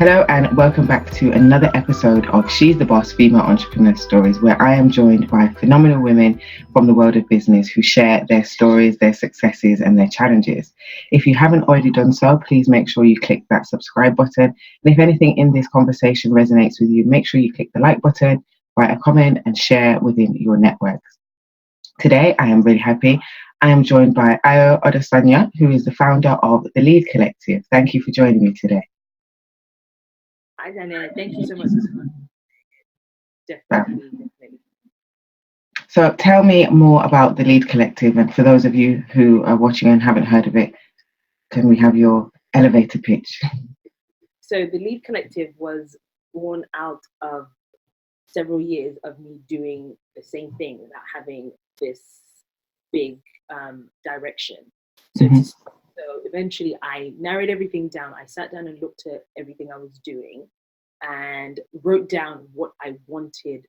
Hello and welcome back to another episode of She's the Boss Female Entrepreneur Stories, where I am joined by phenomenal women from the world of business who share their stories, their successes, and their challenges. If you haven't already done so, please make sure you click that subscribe button. And if anything in this conversation resonates with you, make sure you click the like button, write a comment, and share within your networks. Today, I am really happy. I am joined by Ayo Odusanya, who is the founder of the Lead Collective. Thank you for joining me today. Hi, Daniela. Thank you so much. Wow. Definitely. So tell me more about the Lead Collective, and for those of you who are watching and haven't heard of it, can we have your elevator pitch? So the Lead Collective was born out of several years of me doing the same thing without having this big direction. So, Mhm. so eventually I narrowed everything down. I sat down and looked at everything I was doing and wrote down what I wanted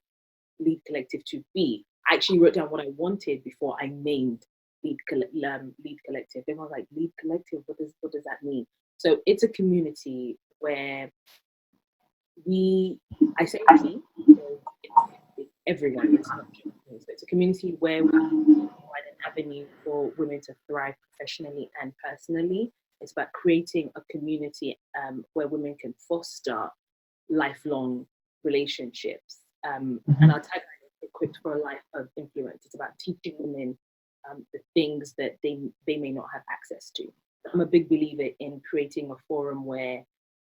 Lead Collective to be. I actually wrote down what I wanted before I named Lead Collective. Everyone was like, Lead Collective, what does that mean? So it's a community where I say we, because it's everyone. It's not just me. So it's a community where we provide an avenue for women to thrive professionally and personally. It's about creating a community where women can foster lifelong relationships. And our tagline is equipped for a life of influence. It's about teaching women the things that they may not have access to. I'm a big believer in creating a forum where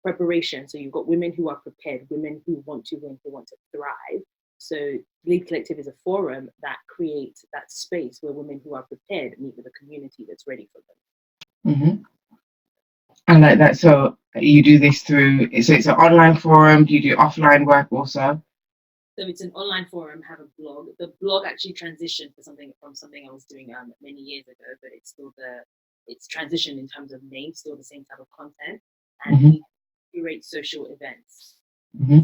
preparation, so you've got women who are prepared, women who want to win, who want to thrive. So Lead Collective is a forum that creates that space where women who are prepared meet with a community that's ready for them. Mhm. I like that. So you do this through, so it's an online forum. Do you do offline work also? So it's an online forum, have a blog. The blog actually transitioned from something I was doing many years ago, but it's transitioned in terms of name, still the same type of content, and Hmm. we curate social events Hmm.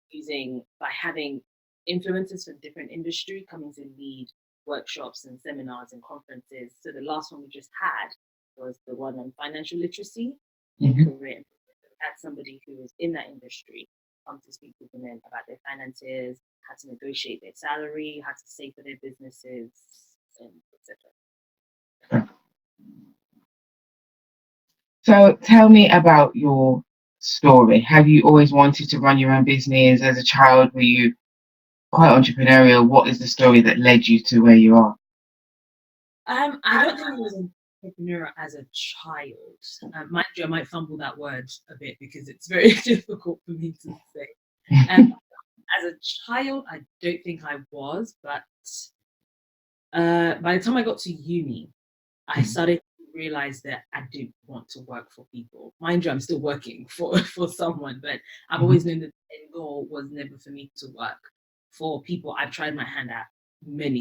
using by having influencers from different industry coming to lead workshops and seminars and conferences. So the last one we just had was the one on financial literacy in Hmm. career. We had somebody who was in that industry come to speak with women about their finances, how to negotiate their salary, how to save for their businesses, and etc. So tell me about your story. Have you always wanted to run your own business as a child? Were you quite entrepreneurial? What is the story that led you to where you are? I don't think I was an entrepreneur as a child. Mind you, I might fumble that word a bit because it's very difficult for me to say. Um, as a child, I don't think I was, but by the time I got to uni, I started to realize that I didn't want to work for people. Mind you, I'm still working for someone, but I've Mhm. always known that the end goal was never for me to work for people. I've tried my hand at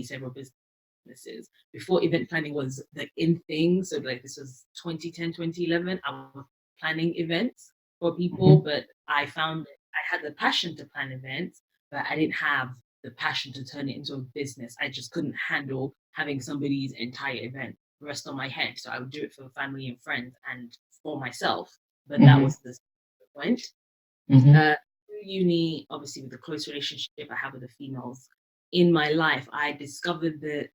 several businesses. Before event planning was the in thing, so like this was 2010, 2011, I was planning events for people, Mhm. but I found that I had the passion to plan events, but I didn't have the passion to turn it into a business. I just couldn't handle having somebody's entire event rest on my head. So I would do it for family and friends and for myself. But that Mhm. was the point. Mhm. Through uni, obviously with the close relationship I have with the females in my life, I discovered that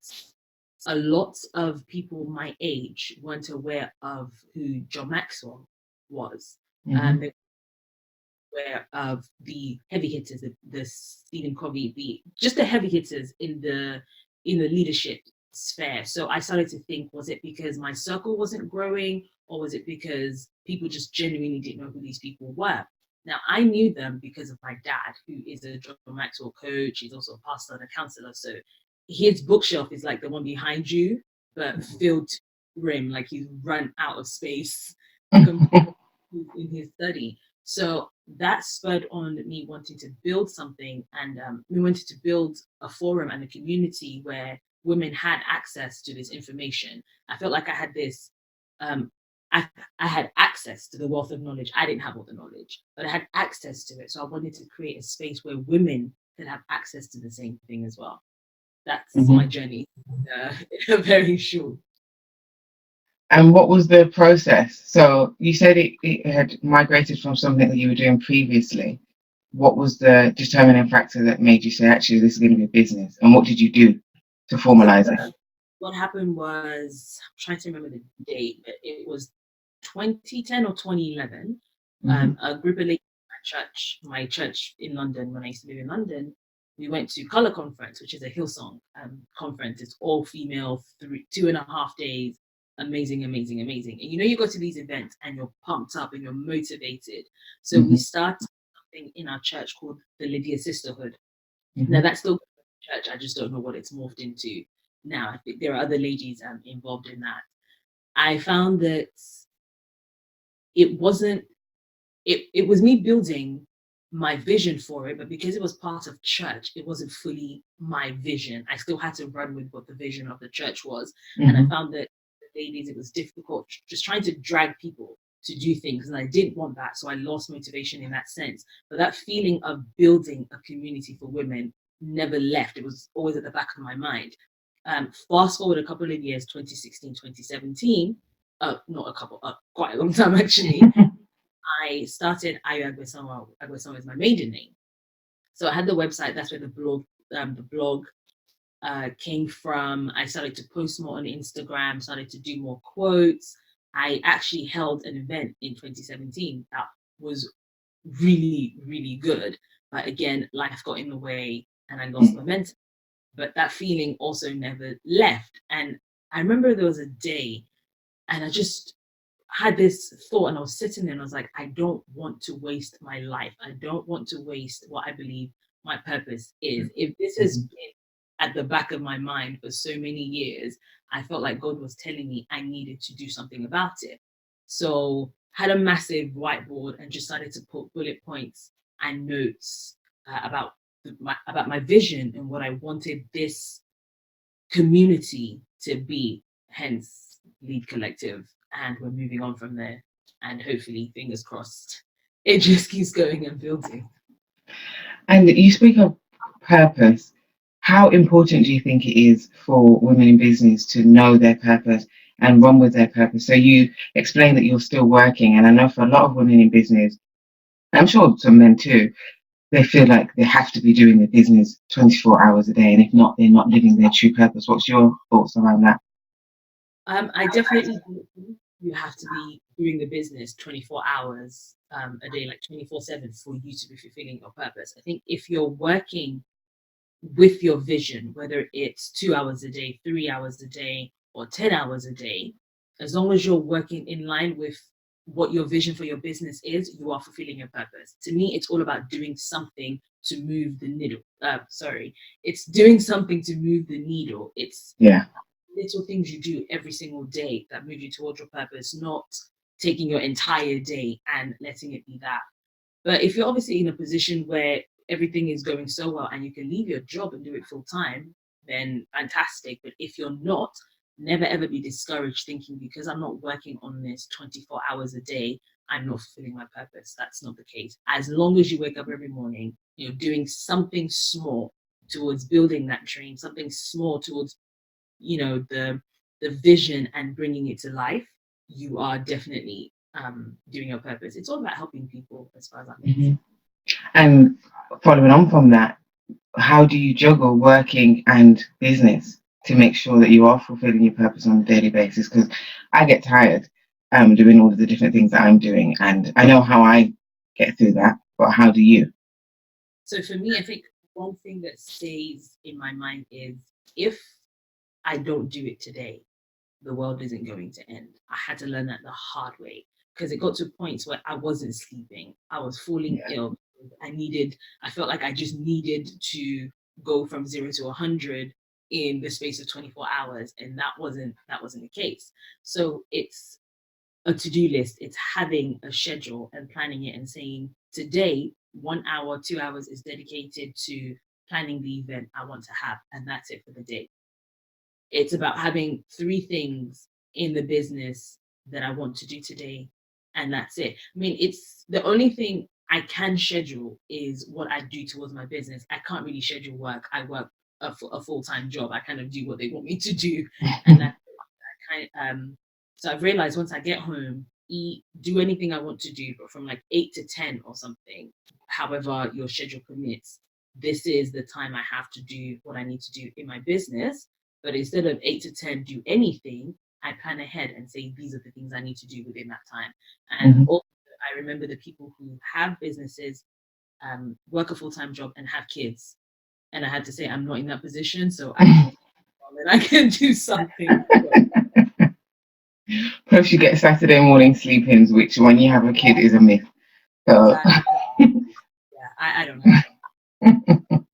a lot of people my age weren't aware of who John Maxwell was. Mhm. They were aware of the heavy hitters, the Stephen Covey, just the heavy hitters in the leadership sphere. So I started to think, was it because my circle wasn't growing, or was it because people just genuinely didn't know who these people were? Now I knew them because of my dad, who is a John Maxwell coach. He's also a pastor and a counselor. So his bookshelf is like the one behind you, but filled to the rim, like he's run out of space in his study. So that spurred on me wanting to build something, and we wanted to build a forum and a community where women had access to this information. I felt like I had this, um, I, I had access to the wealth of knowledge. I didn't have all the knowledge, but I had access to it. So I wanted to create a space where women could have access to the same thing as well. That's my Mhm. journey, uh, very short. And what was the process? So you said it had migrated from something that you were doing previously. What was the determining factor that made you say, actually, this is going to be a business? And what did you do to So formalize it? what happened was, I'm trying to remember the date, but it was 2010 or 2011. Hmm. A group of ladies at my church in London, when I used to live in London, we went to Colour Conference, which is a Hillsong conference. It's all female, 2.5 days. Amazing, amazing, amazing. And you go to these events and you're pumped up and you're motivated. So we Hmm. started something in our church called the Lydia Sisterhood. Now Hmm. that's still church. I just don't know what it's morphed into now. I think there are other ladies involved in that. I found that it wasn't it was me building my vision for it, but because it was part of church, it wasn't fully my vision. I still had to run with what the vision of the church was. And I Hmm. found that the ladies, it was difficult just trying to drag people to do things. And I didn't want that. So I lost motivation in that sense. But that feeling of building a community for women never left. It was always at the back of my mind. Fast forward a couple of years, 2016, 2017, not a couple, quite a long time actually. I started Ayo Odusanya. Odusanya is my maiden name. So I had the website. That's where the blog came from. I started to post more on Instagram. Started to do more quotes. I actually held an event in 2017 that was really, really good. But again, life got in the way, and I lost momentum. But that feeling also never left. And I remember there was a day, and I just had this thought, and I was sitting there and I was like, I don't want to waste my life. I don't want to waste what I believe my purpose is. If this has Hmm. been at the back of my mind for so many years, I felt like God was telling me I needed to do something about it. So had a massive whiteboard and just started to put bullet points and notes about my vision and what I wanted this community to be, hence Lead Collective. And we're moving on from there. And hopefully, fingers crossed, it just keeps going and building. And you speak of purpose. How important do you think it is for women in business to know their purpose and run with their purpose? So you explain that you're still working, and I know for a lot of women in business, I'm sure some men too, they feel like they have to be doing their business 24 hours a day, and if not, they're not living their true purpose. What's your thoughts around that? I definitely think you have to be doing the business 24 hours a day, like 24/7, for you to be fulfilling your purpose. I think if you're working with your vision, whether it's 2 hours a day, 3 hours a day, or 10 hours a day, as long as you're working in line with what your vision for your business is, you are fulfilling your purpose. To me, it's all about doing something to move the needle. It's doing something to move the needle. It's Yeah. little things you do every single day that move you towards your purpose, not taking your entire day and letting it be that. But if you're obviously in a position where everything is going so well and you can leave your job and do it full time, then fantastic. But if you're not, never ever be discouraged thinking because I'm not working on this 24 hours a day, I'm not fulfilling my purpose. That's not the case. As long as you wake up every morning, you're doing something small towards building that dream, something small towards, the vision and bringing it to life, you are definitely doing your purpose. It's all about helping people, as far as I'm Hmm. concerned. And following on from that, how do you juggle working and business to make sure that you are fulfilling your purpose on a daily basis? Because I get tired doing all of the different things that I'm doing, and I know how I get through that, but how do you? So for me, I think one thing that stays in my mind is, if I don't do it today, the world isn't going to end. I had to learn that the hard way, because it got to points where I wasn't sleeping. I was falling Yeah. ill. I felt like I just needed to go from 0 to 100 in the space of 24 hours. And that wasn't the case. So it's a to-do list. It's having a schedule and planning it and saying, today, 1 hour, 2 hours is dedicated to planning the event I want to have. And that's it for the day. It's about having three things in the business that I want to do today, and that's it. I mean, it's the only thing I can schedule is what I do towards my business. I can't really schedule work. I work a full-time job. I kind of do what they want me to do, and that kind So I've realized once I get home, eat, do anything I want to do, but from like 8 to 10 or something, however your schedule permits, this is the time I have to do what I need to do in my business. But instead of 8 to 10, do anything, I plan ahead and say these are the things I need to do within that time. And Hmm. also, I remember the people who have businesses, work a full time job, and have kids. And I had to say I'm not in that position, so I can and I can do something. Plus, you get Saturday morning sleep-ins, which when you have a kid is a myth. So, Exactly. Yeah, I don't have them.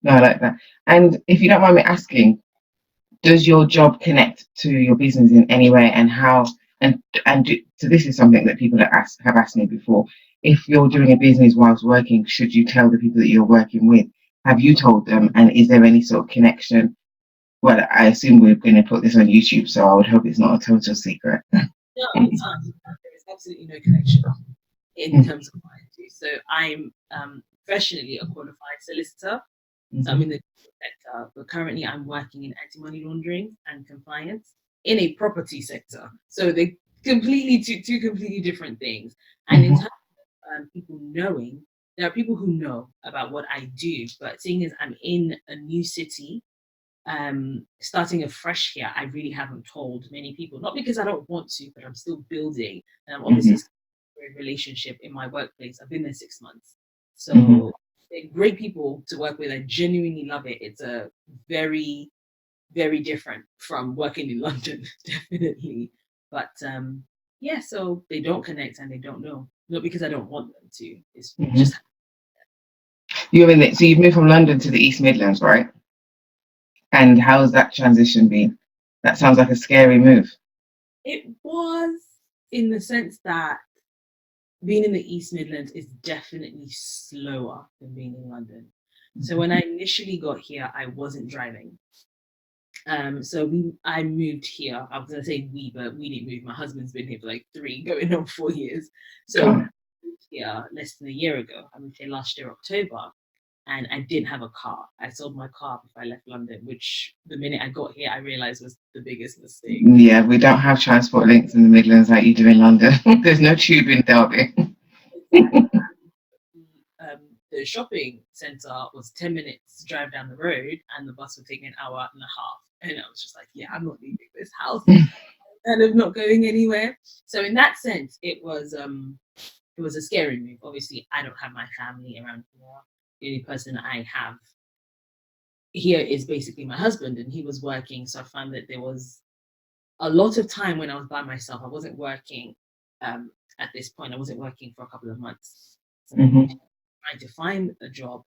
no, I like that. And if you don't mind me asking, does your job connect to your business in any way, and how? So this is something that people have asked me before. If you're doing a business whilst working, should you tell the people that you're working with? Have you told them? And is there any sort of connection? Well, I assume we're going to put this on YouTube, so I would hope it's not a total secret. No, it's not. There is absolutely no connection in terms of what I do. So I'm professionally a qualified solicitor. So I'm Mm-hmm. in the legal sector, but currently I'm working in anti-money laundering and compliance in a property sector. So they completely two completely different things. And in Hmm. terms of people knowing, there are people who know about what I do, but seeing as I'm in a new city, starting afresh here, I really haven't told many people, not because I don't want to, but I'm still building. And I'm obviously Hmm. a relationship in my workplace. I've been there 6 months. Hmm. So they're great people to work with. I genuinely love it. It's a very, very different from working in London, definitely. But yeah, so they don't connect and they don't know. Not because I don't want them to. It's Hmm. just You're in it, so you've moved from London to the East Midlands, right? And how's that transition been? That sounds like a scary move. it was in the sense that being in the East Midlands is definitely slower than being in London. So when I initially got here, I wasn't driving. I moved here. I was gonna say we, but we didn't move. My husband's been here for like 3, going on 4 years. So God. we moved here less than a year ago. I moved here last year, October, and I didn't have a car. I sold my car before I left London, which the minute I got here, I realized was the biggest mistake. Yeah, we don't have transport links in the Midlands like you do in London. There's no tube in Derby. Exactly. The shopping center was 10 minutes drive down the road, and the bus would take me an hour and a half. And I was just like, yeah, I'm not leaving this house, and I'm not going anywhere. So in that sense, it was a scary move. Obviously, I don't have my family around here. The only person I have here is basically my husband, and he was working. So I found that there was a lot of time when I was by myself. I wasn't working at this point. I wasn't working for a couple of months. So I Hmm. trying to find a job.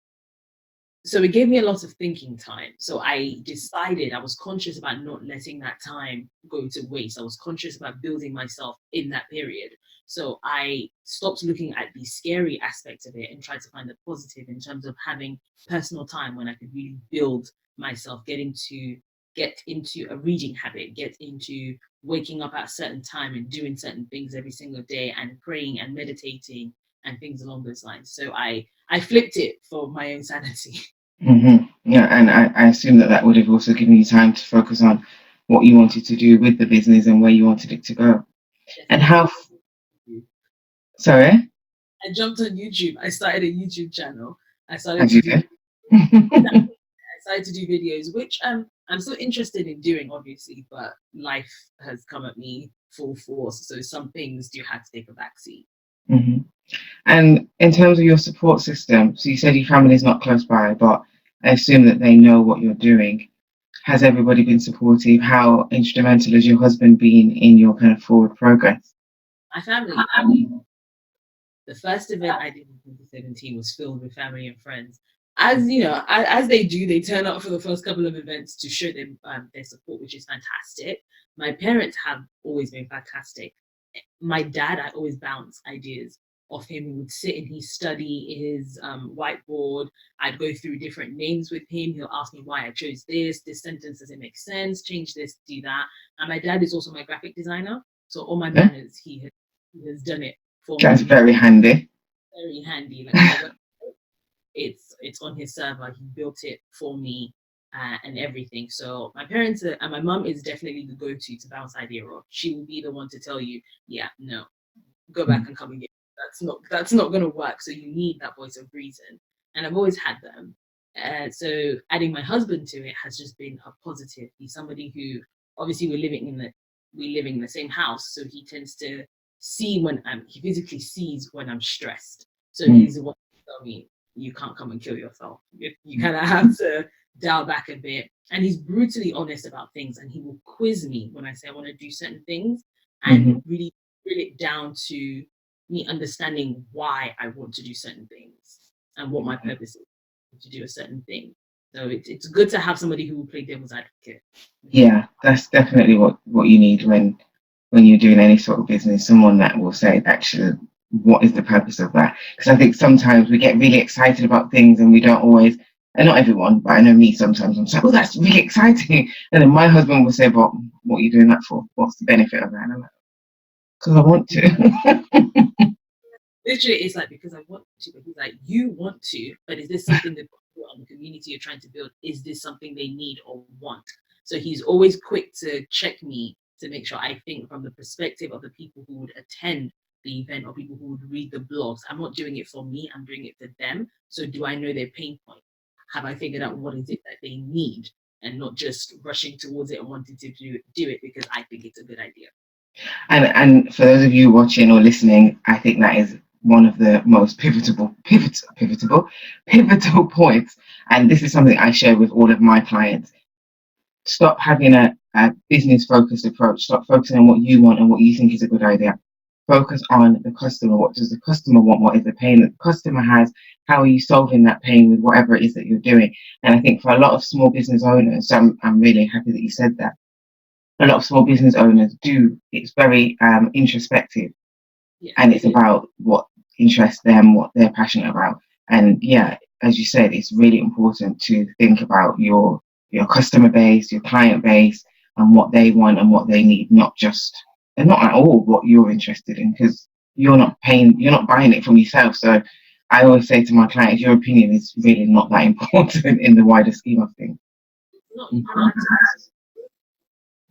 So it gave me a lot of thinking time. So I decided I was conscious about not letting that time go to waste. I was conscious about building myself in that period. So I stopped looking at the scary aspects of it and tried to find the positive in terms of having personal time when I could really build myself, get into a reading habit, get into waking up at a certain time and doing certain things every single day and praying and meditating and things along those lines. So I flipped it for my own sanity. Hmm. Yeah, and I assume that that would have also given you time to focus on what you wanted to do with the business and where you wanted it to go. And Definitely. how, sorry, I jumped on YouTube. I started a YouTube channel. I started as to you do did. I started to do videos, which I'm still interested in doing, obviously, but life has come at me full force. So some things do have to take a backseat. Hmm. And in terms of your support system, so you said your family is not close by, but I assume that they know what you're doing. Has everybody been supportive? How instrumental has your husband been in your kind of forward progress? My family, the first event I did in 2017 was filled with family and friends. As you know, as they do, they turn up for the first couple of events to show them their support, which is fantastic. My parents have always been fantastic. My dad, I always bounce ideas off him. He would sit and he study his whiteboard. I'd go through different names with him. He'll ask me why I chose this. This sentence doesn't make sense. Change this, do that. And my dad is also my graphic designer, so all my Yeah, banners he has done it for that's me. very handy. Very handy. Like my web, it's on his server. He built it for me. and everything. So my parents and my mom is definitely the go-to to bounce idea off. She will be the one to tell you, yeah, no, go back and come and get it. That's not going to work. So you need that voice of reason, and I've always had them. So adding my husband to it has just been a positive. He's somebody who obviously we living in the same house, so he tends to see when he physically sees when I'm stressed. So Mm. he's the one to tell me you can't come and kill yourself. You kind of have to dial back a bit. And he's brutally honest about things, and he will quiz me when I say I want to do certain things, and Mm-hmm. really drill it down to me understanding why I want to do certain things and what my purpose is to do a certain thing. So it's good to have somebody who will play devil's advocate. Yeah, that's definitely what you need when you're doing any sort of business. Someone that will say, actually, what is the purpose of that? Because I think sometimes we get really excited about things and we don't always, and not everyone, but I know me sometimes. I'm like, oh, that's really exciting, and then my husband will say, "But what are you doing that for? What's the benefit of that?" And I'm like, because I want to. Literally, it's like because I want to, but he's like, you want to, but is this something that people and the community you're trying to build, is this something they need or want? So he's always quick to check me to make sure I think from the perspective of the people who would attend the event or people who would read the blogs. I'm not doing it for me, I'm doing it for them. So do I know their pain point? Have I figured out what is it that they need, and not just rushing towards it and wanting to do it because I think it's a good idea. And for those of you watching or listening, I think that is one of the most pivotal points. And this is something I share with all of my clients. Stop having a business focused approach. Stop focusing on what you want and what you think is a good idea. Focus on the customer. What does the customer want? What is the pain that the customer has? How are you solving that pain with whatever it is that you're doing? And I think for a lot of small business owners, so I'm really happy that you said that. A lot of small business owners do. It's very introspective, Yeah, and it's it is. about what interests them, what they're passionate about. And yeah, as you said, it's really important to think about your customer base, your client base, and what they want and what they need, not just and not at all what you're interested in, because you're not buying it from yourself. So I always say to my clients, your opinion is really not that important in the wider scheme of things. No, you kind of have to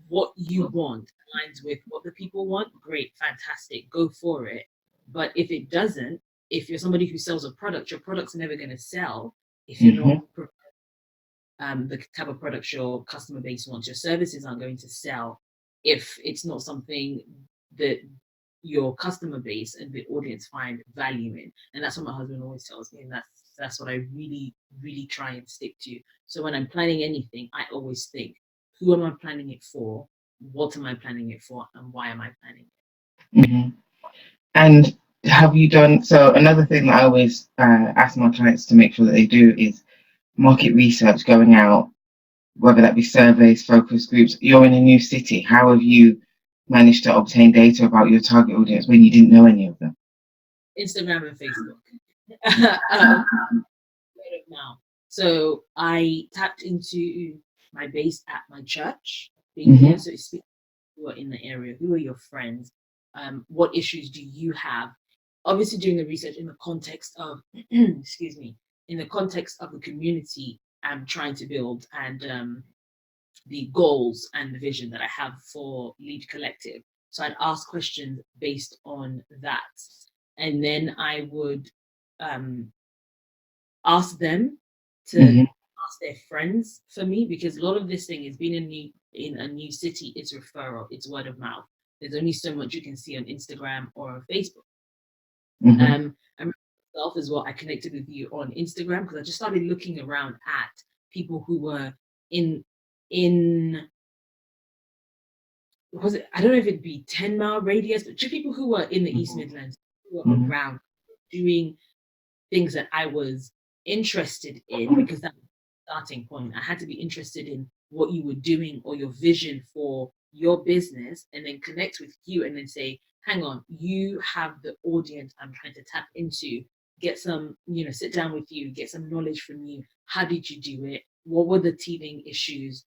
what you want aligns with what the people want, great, fantastic, go for it. But if it doesn't, if you're somebody who sells a product, your product's never going to sell if you're Mm-hmm. not the type of products your customer base wants. Your services aren't going to sell if it's not something that your customer base and the audience find value in. And that's what my husband always tells me, and that's what I really, really try and stick to. So when I'm planning anything, I always think, who am I planning it for? What am I planning it for? And why am I planning it? Mm-hmm. And have you done so? Another thing that I always ask my clients to make sure that they do is market research, going out, whether that be surveys, focus groups. You're in a new city. How have you managed to obtain data about your target audience when you didn't know any of them? Instagram and Facebook. Now. So I tapped into my base at my church, being Mm-hmm. here. So it's people who are in the area, who are your friends, what issues do you have? Obviously, doing the research in the context of, excuse me, in the context of the community I'm trying to build, and the goals and the vision that I have for Lead Collective. So I'd ask questions based on that, and then I would um, ask them to Mm-hmm. ask their friends for me, because a lot of this thing is being in a new city, it's referral, it's word of mouth. There's only so much you can see on Instagram or on Facebook. Mm-hmm. And myself as well, I connected with you on Instagram because I just started looking around at people who were in was it, I don't know if it'd be 10-mile radius, but just people who were in the East Midlands, who were Mm-hmm. around doing things that I was interested in, because that was the starting point. I had to be interested in what you were doing or your vision for your business, and then connect with you and then say, hang on, you have the audience I'm trying to tap into. Get some, sit down with you, get some knowledge from you. How did you do it? What were the teething issues?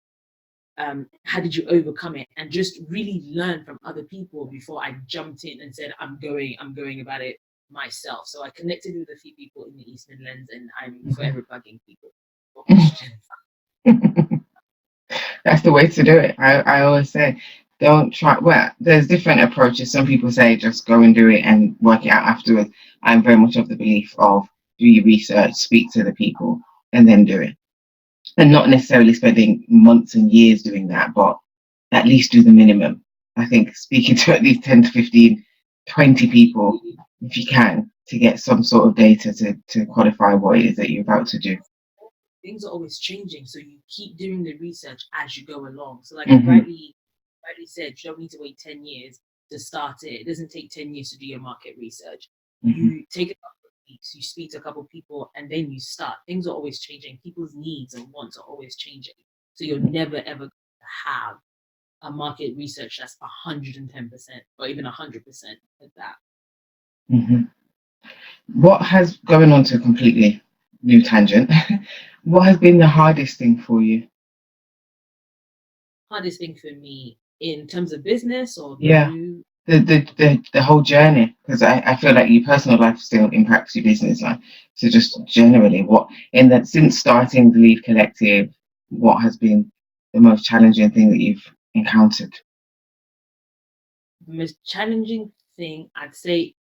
How did you overcome it? And just really learn from other people before I jumped in and said, I'm going about it myself. So I connected with a few people in the East Midlands, and I'm forever bugging people for questions. That's the way to do it. I always say, don't try. Well, there's different approaches. Some people say just go and do it and work it out afterwards. I'm very much of the belief of do your research, speak to the people, and then do it. And not necessarily spending months and years doing that, but at least do the minimum. I think speaking to at least 10 to 15, 20 people, if you can, to get some sort of data to qualify what it is that you're about to do. Things are always changing, so you keep doing the research as you go along. So, like you Hmm. rightly said, you don't need to wait 10 years to start it. It doesn't take 10 years to do your market research. Hmm. You take a couple of weeks, you speak to a couple of people, and then you start. Things are always changing. People's needs and wants are always changing. So you're never ever going to have a market research that's 110% or even 100% at that. Hmm. What has going on to a completely new tangent? What has been the hardest thing for you? Hardest thing for me in terms of business or Yeah, through the whole journey, because I feel like your personal life still impacts your business life. So just generally, what in that since starting the Lead Collective, what has been the most challenging thing that you've encountered? the most challenging thing, I'd say,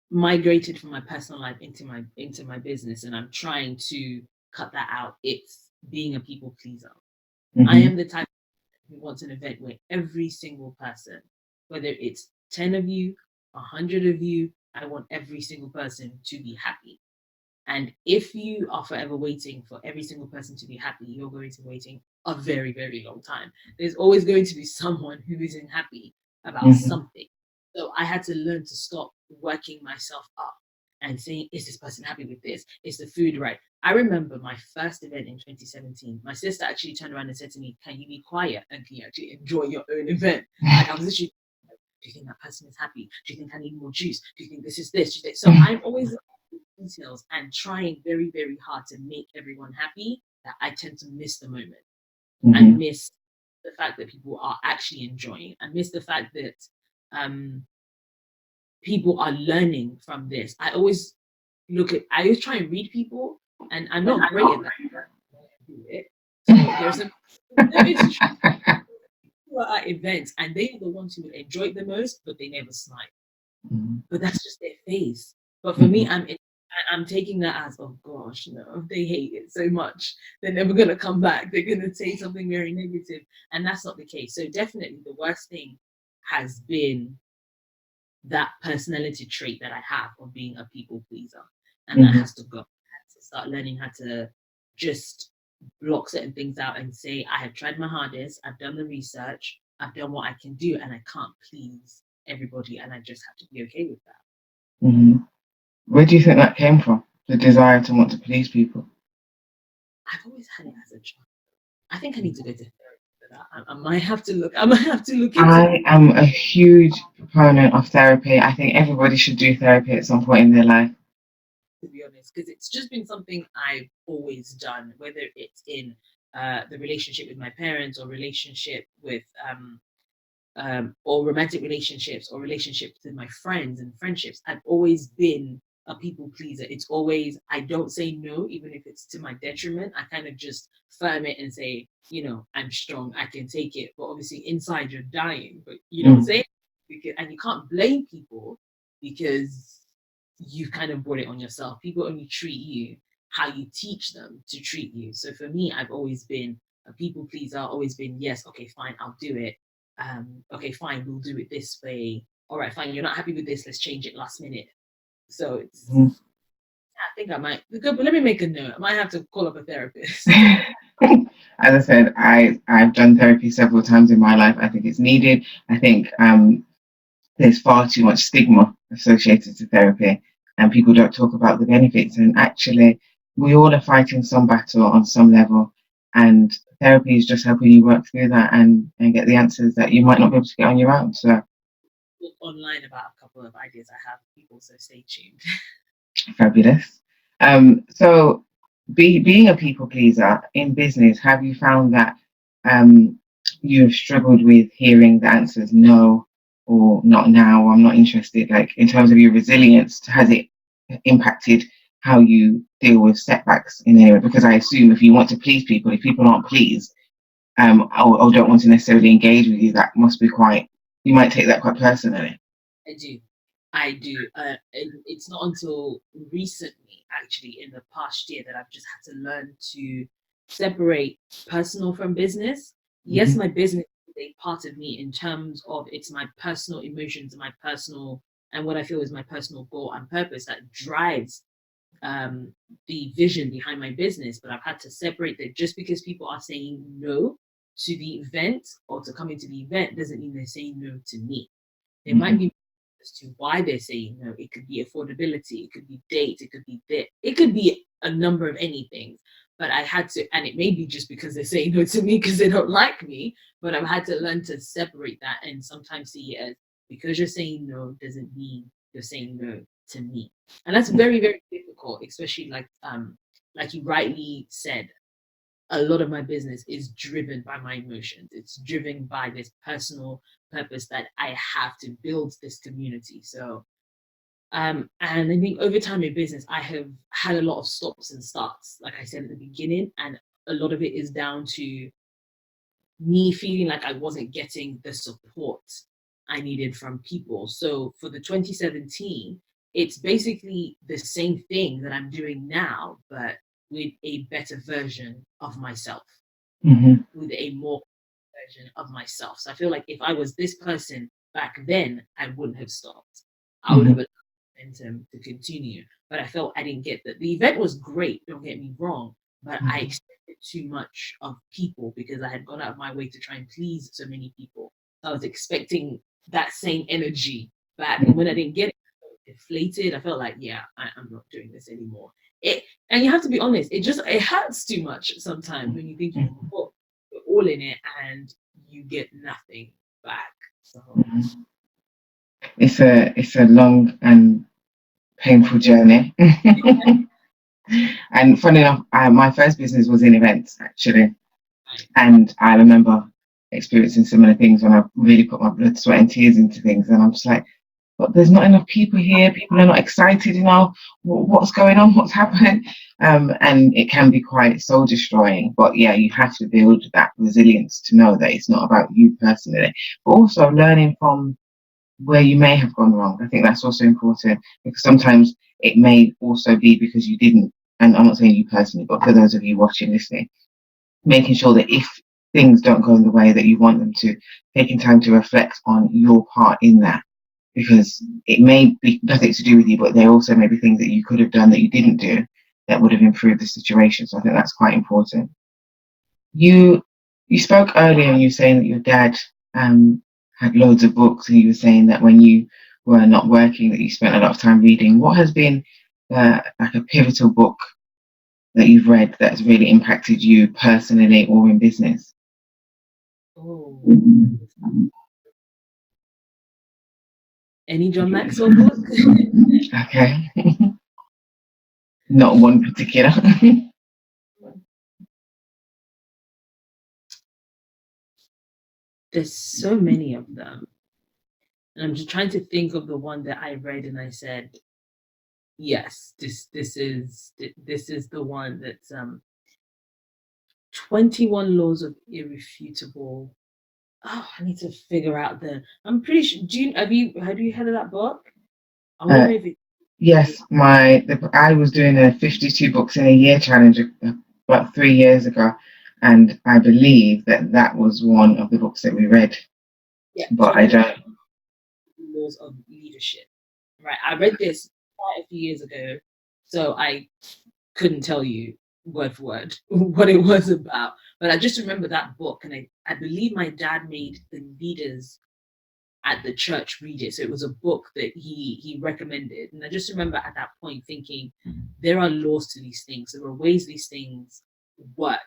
migrated from my personal life into my business, and I'm trying to cut that out. It's being a people pleaser. I Hmm. am the type who wants an event where every single person, whether it's 10 of you, 100 of you, I want every single person to be happy. And if you are forever waiting for every single person to be happy, you're going to be waiting a very, very long time. There's always going to be someone who isn't happy about Hmm. something. So I had to learn to stop working myself up and saying, is this person happy with this? Is the food right? I remember my first event in 2017. My sister actually turned around and said to me, can you be quiet and can you actually enjoy your own event? Like I was literally, do you think that person is happy? Do you think I need more juice? Do you think this is this? So I'm always details and trying very, very hard to make everyone happy that I tend to miss the moment and Hmm. miss the fact that people are actually enjoying and miss the fact that um, people are learning from this. I always try and read people, and I'm not great at that. I do it. So there's a it's true people are at events and they are the ones who will enjoy it the most, but they never smile. But that's just their face. But for me, Hmm. I'm taking that as, oh gosh, no, they hate it so much. They're never gonna come back. They're gonna say something very negative, and that's not the case. So definitely, the worst thing has been that personality trait that I have of being a people pleaser, and that Hmm. has to go. I had to start learning how to just block certain things out and say, I have tried my hardest. I've done the research. I've done what I can do, and I can't please everybody, and I just have to be okay with that. Hmm. Where do you think that came from? The desire to want to please people? I've always had it as a child. I think I need to go to therapy for that. I might have to look. I might have to look into that, I am a huge proponent of therapy. I think everybody should do therapy at some point in their life. to be honest, because it's just been something I've always done, whether it's in the relationship with my parents or relationship with or romantic relationships or relationships with my friends and friendships. I've always been a people pleaser. It's always, I don't say no, even if it's to my detriment. I kind of just firm it and say, I'm strong, I can take it. But obviously, inside you're dying, but you don't Mm. say it and you can't blame people because you've kind of brought it on yourself. People only treat you how you teach them to treat you. So for me, I've always been a people pleaser, always been, yes, okay, fine, I'll do it. Okay, fine, we'll do it this way. All right, fine, you're not happy with this, let's change it last minute. So Mhm. I think I might, but let me make a note. I might have to call up a therapist. As I said, I've done therapy several times in my life. I think it's needed. I think there's far too much stigma associated to therapy, and people don't talk about the benefits. And actually, we all are fighting some battle on some level, and therapy is just helping you work through that and get the answers that you might not be able to get on your own. So Look online about a couple of ideas I have, people, so stay tuned. fabulous. So being a people pleaser in business, have you found that um, you've struggled with hearing the answers no or not now, or I'm not interested? Like in terms of your resilience, has it impacted how you deal with setbacks in area? Because I assume if you want to please people, if people aren't pleased, or don't want to necessarily engage with you, that must be quite, you might take that quite personally. I do. I do. And it's not until recently, actually, in the past year, that I've just had to learn to separate personal from business. Yes, Mhm. my business is a part of me in terms of it's my personal emotions, my personal, and what I feel is my personal goal and purpose that drives um, the vision behind my business. But I've had to separate that just because people are saying no to the event or to coming to the event doesn't mean they're saying no to me. There might Mhm. be as to why they're saying no. It could be affordability, it could be date, it could be that, it could be a number of anything. But I had to, and it may be just because they're saying no to me because they don't like me. But I've had to learn to separate that and sometimes see it as because you're saying no doesn't mean you're saying no to me. And that's very, very difficult, especially like you rightly said, a lot of my business is driven by my emotions. It's driven by this personal purpose that I have to build this community. So, and I think over time in business, I have had a lot of stops and starts, like I said at the beginning, and a lot of it is down to me feeling like I wasn't getting the support I needed from people. So for the 2017, it's basically the same thing that I'm doing now, but with a better version of myself, Mhm. with a more version of myself. So I feel like if I was this person back then, I wouldn't have stopped. I would have Mhm. allowed momentum to continue. But I felt I didn't get that. The event was great, don't get me wrong, but I Mhm. expected too much of people because I had gone out of my way to try and please so many people. I was expecting that same energy back. And when I Mhm. didn't get it, I felt deflated. I felt like, yeah, I'm not doing this anymore. It and you have to be honest, it hurts too much sometimes when you think you Mhm. put all in it and you get nothing back. So Mhm. It's a long and painful journey. And funny enough, my first business was in events actually, I, and I remember experiencing similar things when I really put my blood, sweat, and tears into things, and I'm just like, but there's not enough people here. People are not excited enough. What's going on? What's happening? And it can be quite soul destroying. But yeah, you have to build that resilience to know that it's not about you personally, but also learning from where you may have gone wrong. I think that's also important because sometimes it may also be because you didn't. And I'm not saying you personally, but for those of you watching, listening, making sure that if things don't go in the way that you want them to, taking time to reflect on your part in that because it may be nothing to do with you, but there also may be things that you could have done that you didn't do that would have improved the situation. So I think that's quite important. You you spoke earlier and you were saying that your dad had loads of books, and you were saying that when you were not working, that you spent a lot of time reading. What has been like a pivotal book that you've read that's really impacted you personally or in business? oh, any John Maxwell book? Okay, not one particular. There's so many of them. And I'm just trying to think of the one that I read and I said, yes, this is the one that's 21 laws of irrefutable. Oh, I need to figure out the I'm pretty sure do you have you heard of that book? I don't Uh, know if it yes, I was doing a 52 books in a year challenge about 3 years ago, and I believe that that was one of the books that we read. yeah, But I 21 don't. laws of leadership. Right. I read this quite a few years ago, so I couldn't tell you word for word what it was about. But I just remember that book, and I believe my dad made the leaders at the church read it. So it was a book that he recommended. And I just remember at that point thinking, there are laws to these things. There are ways these things work.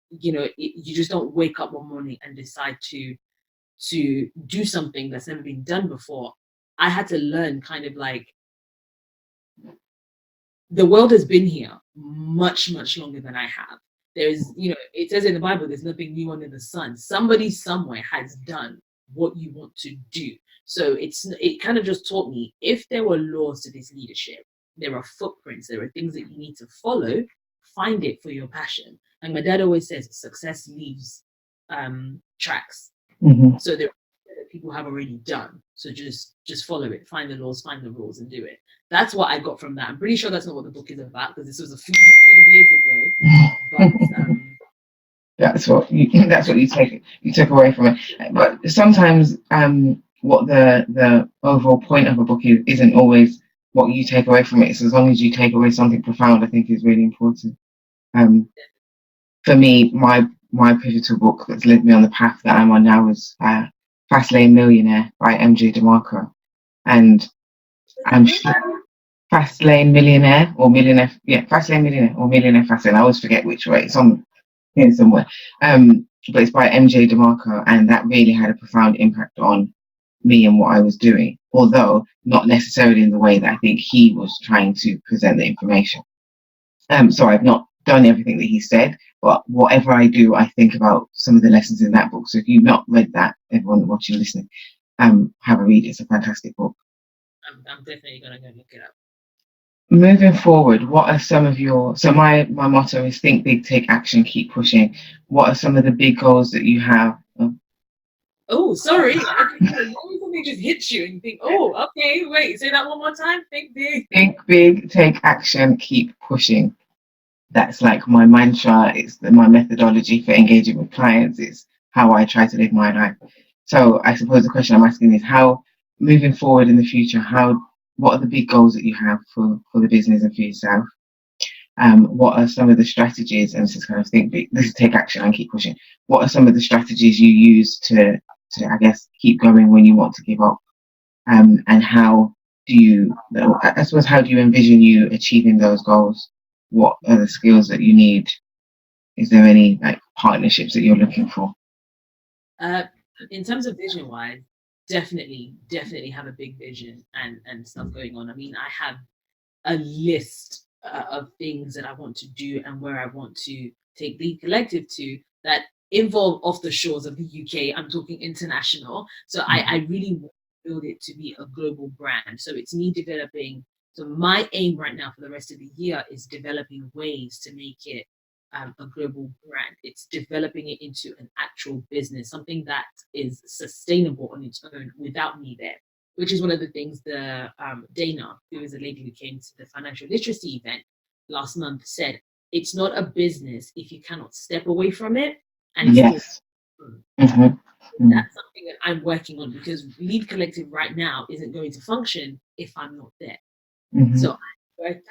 You just don't wake up one morning and decide to do something that's never been done before. I had to learn kind of like the world has been here much, much longer than I have. There's, it says in the Bible, there's nothing new under the sun. Somebody somewhere has done what you want to do. So it kind of just taught me if there were laws to this leadership, there are footprints, there are things that you need to follow, find it for your passion. And my dad always says success leaves tracks. Mm-hmm. So there that people have already done. So just follow it, find the laws, find the rules, and do it. That's what I got from that. I'm pretty sure that's not what the book is about because this was a few years ago. But That's what you took away from it. But sometimes what the overall point of a book isn't always what you take away from it. So as long as you take away something profound, I think is really important. Um, for me, my pivotal book that's led me on the path that I'm on now is Fast Lane Millionaire by MJ DeMarco, and I'm sure Fast Lane Millionaire or Millionaire, yeah, Fast Lane Millionaire or Millionaire Fast Lane. I always forget which way. It's on here somewhere. But it's by MJ DeMarco, and that really had a profound impact on me and what I was doing, although not necessarily in the way that I think he was trying to present the information. So I've not done everything that he said, but whatever I do, I think about some of the lessons in that book. So if you've not read that, everyone watching, listening, have a read. It's a fantastic book. I'm definitely gonna go look it up. Moving forward, what are some of your, so my motto is think big, take action, keep pushing. What are some of the big goals that you have? Oh, sorry. Something just hits you and you think, oh, okay, wait, say that one more time. Think big. Think big, take action, keep pushing. That's like my mantra. It's my methodology for engaging with clients. It's how I try to live my life. So I suppose the question I'm asking is how, moving forward in the future, what are the big goals that you have for the business and for yourself? What are some of the strategies, and this is kind of think big, this is take action and keep pushing. What are some of the strategies you use to I guess keep going when you want to give up? And how do you, I suppose, how do you envision you achieving those goals? What are the skills that you need? Is there any like partnerships that you're looking for? Uh, in terms of vision wise, definitely have a big vision and stuff going on. I mean, I have a list of things that I want to do and where I want to take the collective to that involve off the shores of the UK. I'm talking international. So I really want to build it to be a global brand. So it's me developing. So my aim right now for the rest of the year is developing ways to make it a global brand. It's developing it into an actual business, something that is sustainable on its own without me there, which is one of the things the Dana, who is a lady who came to the financial literacy event last month, said. It's not a business if you cannot step away from it and still. Yes. Mm-hmm. That's something that I'm working on because Lead Collective right now isn't going to function if I'm not there. Mm-hmm. So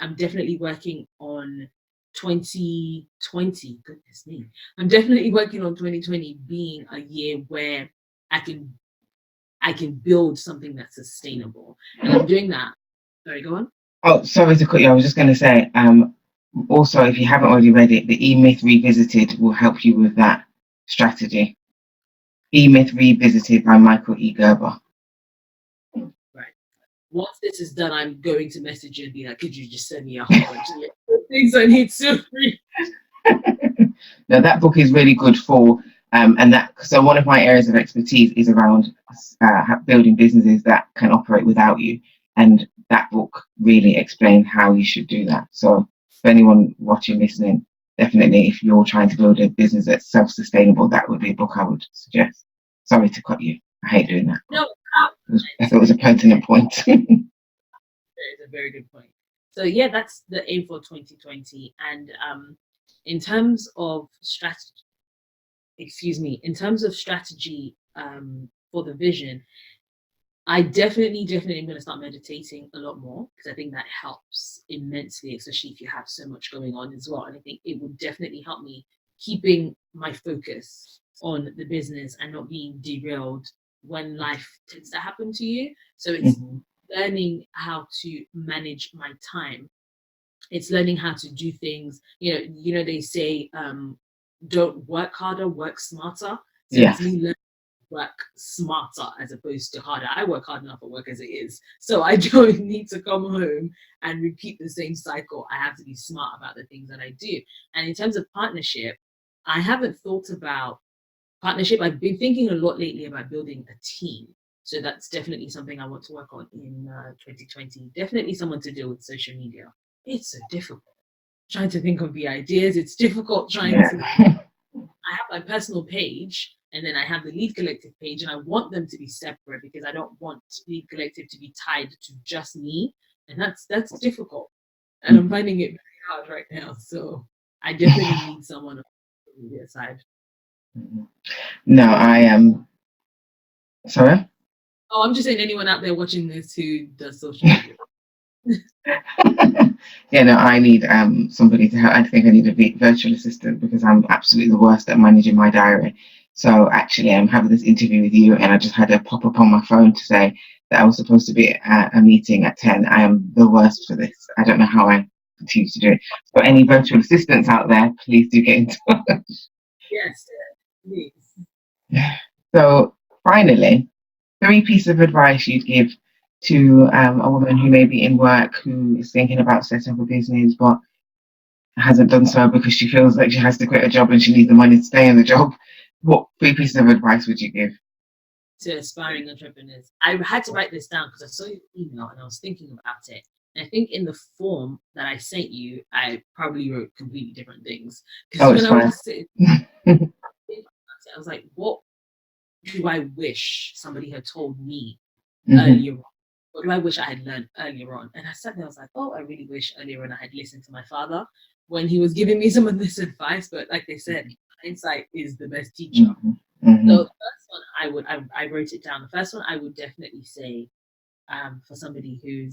I'm definitely working on 2020. Goodness me. I'm definitely working on 2020 being a year where I can build something that's sustainable. And I'm doing that. Sorry, go on. Oh, sorry to cut you. I was just going to say, also, if you haven't already read it, the E-Myth Revisited will help you with that strategy. E-Myth Revisited by Michael E. Gerber. Right. Once this is done, I'm going to message you and be like, could you just send me a whole bunch of things I need to read? Now, that book is really good for, and that, so one of my areas of expertise is around building businesses that can operate without you. And that book really explains how you should do that. So for anyone watching, listening, definitely if you're trying to build a business that's self-sustainable, that would be a book I would suggest. Sorry to cut you. I hate doing that. No, I thought it was a pertinent point. It's a very good point. So yeah, that's the aim for 2020. And in terms of strategy, in terms of strategy for the vision, I definitely am going to start meditating a lot more because I think that helps immensely, especially if you have so much going on as well. And I think it would definitely help me keeping my focus on the business and not being derailed when life tends to happen to you. So it's learning how to manage my time. It's learning how to do things. They say don't work harder, work smarter. So Yeah. it's me learning work smarter as opposed to harder. I work hard enough at work as it is. So I don't need to come home and repeat the same cycle. I have to be smart about the things that I do. And in terms of partnership, I haven't thought about partnership. I've been thinking a lot lately about building a team. So that's definitely something I want to work on in 2020. Definitely someone to deal with social media. It's so difficult. Trying to think of the ideas. It's difficult trying to. I have my personal page and then I have the Lead Collective page, and I want them to be separate because I don't want Lead Collective to be tied to just me, and that's difficult, and I'm finding it very hard right now. So I definitely need someone on the media side. No, I am. Sorry. Oh, I'm just saying, anyone out there watching this who does social media. Yeah, no, I need somebody to help. I think I need a virtual assistant because I'm absolutely the worst at managing my diary. So actually, I'm having this interview with you, and I just had a pop up on my phone to say that I was supposed to be at a meeting at 10. I am the worst for this. I don't know how I continue to do it. So any virtual assistants out there, please do get in touch. Yes, please. So finally, three pieces of advice you'd give to a woman who may be in work who is thinking about setting up a business but hasn't done so because she feels like she has to quit a job and she needs the money to stay in the job. What three pieces of advice would you give? To aspiring entrepreneurs. I had to write this down because I saw your email and I was thinking about it. And I think in the form that I sent you, I probably wrote completely different things. Oh, Because it's when I fine. was sitting, I was like, what do I wish somebody had told me earlier on? What do I wish I had learned earlier on? And I sat there, I was like, oh, I really wish earlier on I had listened to my father when he was giving me some of this advice. But like they said, hindsight is the best teacher. So the first one I wrote it down. The first one I would definitely say, for somebody who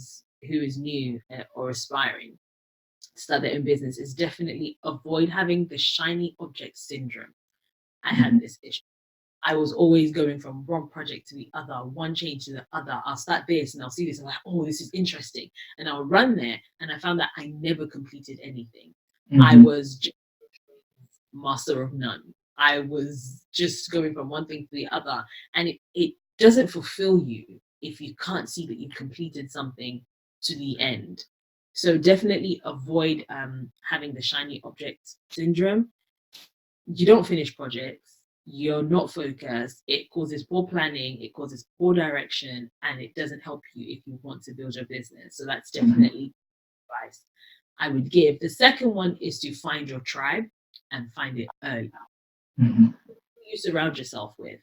is new or aspiring to start their own business, is definitely avoid having the shiny object syndrome. I had this issue. I was always going from one project to the other, one change to the other. I'll start this and I'll see this. I'm like, oh, this is interesting. And I'll run there. And I found that I never completed anything. I was just master of none. I was just going from one thing to the other. And it doesn't fulfill you if you can't see that you've completed something to the end. So definitely avoid having the shiny object syndrome. You don't finish projects, you're not focused, it causes poor planning, it causes poor direction, and it doesn't help you if you want to build your business. So that's definitely advice I would give. The second one is to find your tribe and find it early. Who you surround yourself with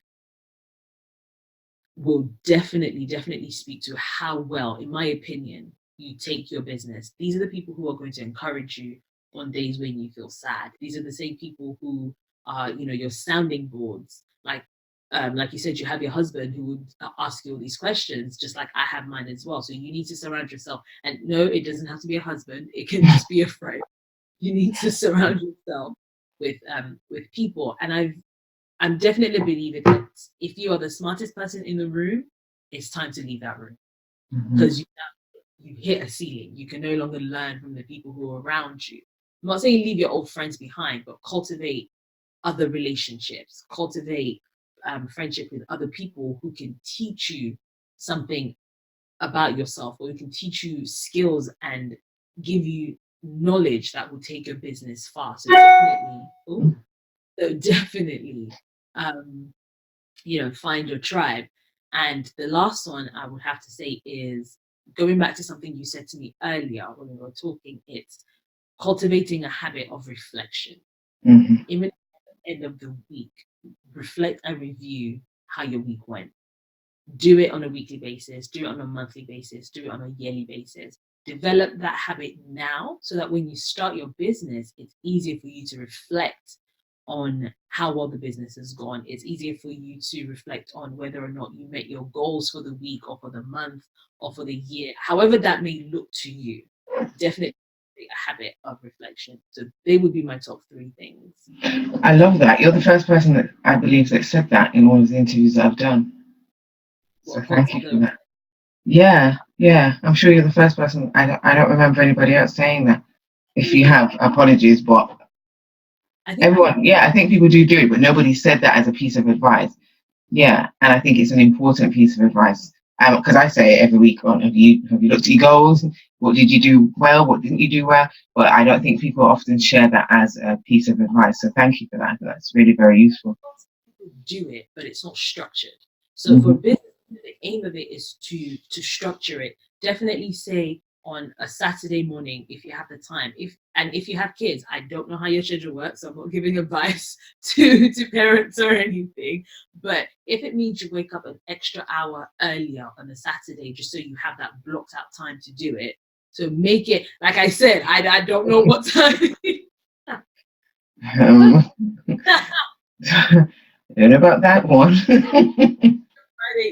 will definitely speak to how well, in my opinion, you take your business. These are the people who are going to encourage you on days when you feel sad. These are the same people who are, your sounding boards. Like you said, you have your husband who would ask you all these questions, just like I have mine as well. So you need to surround yourself. And no, it doesn't have to be a husband. It can just be a friend. You need to surround yourself with people. And I'm definitely believing that if you are the smartest person in the room, it's time to leave that room because you hit a ceiling. You can no longer learn from the people who are around you. I'm not saying leave your old friends behind, but cultivate other relationships, cultivate friendship with other people who can teach you something about yourself, or who can teach you skills and give you knowledge that will take your business far. So definitely, find your tribe. And the last one I would have to say is going back to something you said to me earlier when we were talking, it's cultivating a habit of reflection. Even at the end of the week, reflect and review how your week went. Do it on a weekly basis, do it on a monthly basis, do it on a yearly basis. Develop that habit now so that when you start your business, it's easier for you to reflect on how well the business has gone. It's easier for you to reflect on whether or not you met your goals for the week or for the month or for the year, however that may look to you. Definitely a habit of reflection. So they would be my top three things. I love that. You're the first person that I believe that said that in all of the interviews that I've done. So thank you for that. Yeah. I'm sure you're the first person. I don't remember anybody else saying that. If you have, apologies, but everyone, I think people do it, but nobody said that as a piece of advice. Yeah, and I think it's an important piece of advice because I say it every week on have you looked at your goals? What did you do well? What didn't you do well? But I don't think people often share that as a piece of advice. So thank you for that. That's really very useful. Do it, but it's not structured. So for business, the aim of it is to structure it. Definitely say on a Saturday morning if you have the time. If you have kids, I don't know how your schedule works, so I'm not giving advice to parents or anything. But if it means you wake up an extra hour earlier on a Saturday just so you have that blocked out time to do it. So make it, like I said, I don't know what time. Um, I don't know about that one. Friday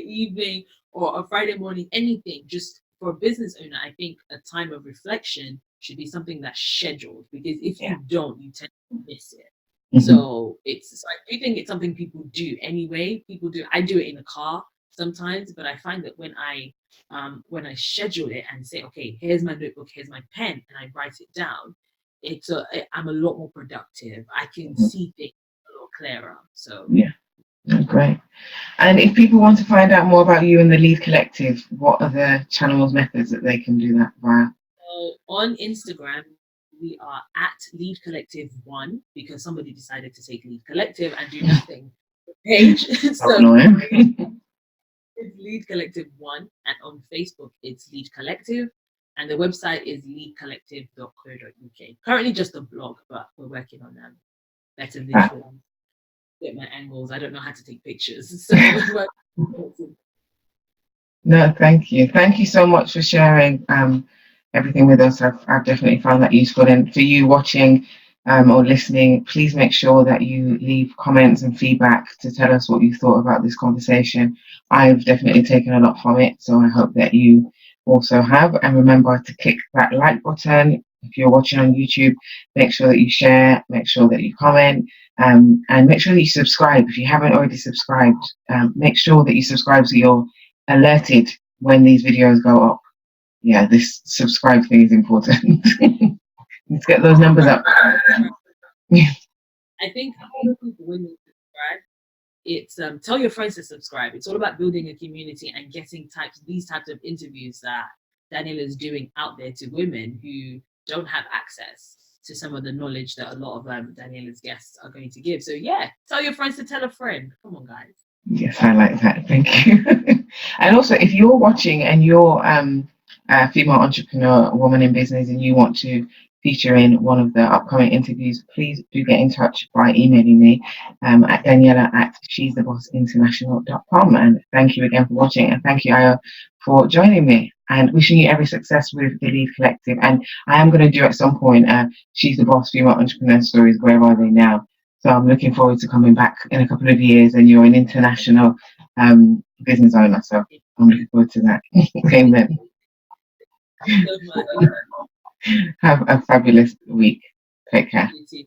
evening or a Friday morning, anything. Just for a business owner, I think a time of reflection should be something that's scheduled, because if Yeah. you don't, you tend to miss it. Mhm. So I do think it's something people do anyway. People do. I do it in the car sometimes, but I find that when I schedule it and say, okay, here's my notebook, here's my pen, and I write it down, I'm a lot more productive. I can Mhm. see things a lot clearer. So Yeah, great. And if people want to find out more about you and the Lead Collective, what are the channels, methods that they can do that via? So on Instagram, we are at Lead Collective One, because somebody decided to take Lead Collective and do nothing with the page. So So annoying. it's Lead Collective One, and on Facebook it's Lead Collective, and the website is leadcollective.co.uk. Currently just a blog, but we're working on better visuals, get my angles. I don't know how to take pictures, so we're working. No, thank you. Thank you so much for sharing everything with us. I've definitely found that useful. And for you watching or listening, please make sure that you leave comments and feedback to tell us what you thought about this conversation. I've definitely taken a lot from it, so I hope that you also have. And remember to click that like button. If you're watching on YouTube, make sure that you share, make sure that you comment, and make sure that you subscribe. If you haven't already subscribed, make sure that you subscribe so you're alerted when these videos go up. Yeah, this subscribe thing is important. Let's get those numbers up. I think a lot of people, when they subscribe, it's tell your friends to subscribe. It's all about building a community and getting these types of interviews that Daniel is doing out there to women who don't have access to some of the knowledge that a lot of Daniela's guests are going to give. So yeah, tell your friends to tell a friend. Come on, guys. Yes, I like that. Thank you. And also, if you're watching and you're a female entrepreneur, woman in business, and you want to feature in one of the upcoming interviews, please do get in touch by emailing me at Daniela at she'sthebossinternational.com. And thank you again for watching. And thank you, Ayo, for joining me and wishing you every success with the Lead Collective. And I am going to do at some point She's the Boss Female Entrepreneur Stories. Where are they now? So I'm looking forward to coming back in a couple of years, and you're an international business owner. So I'm looking forward to that. Amen. So much. Have a fabulous week. Take care. You too.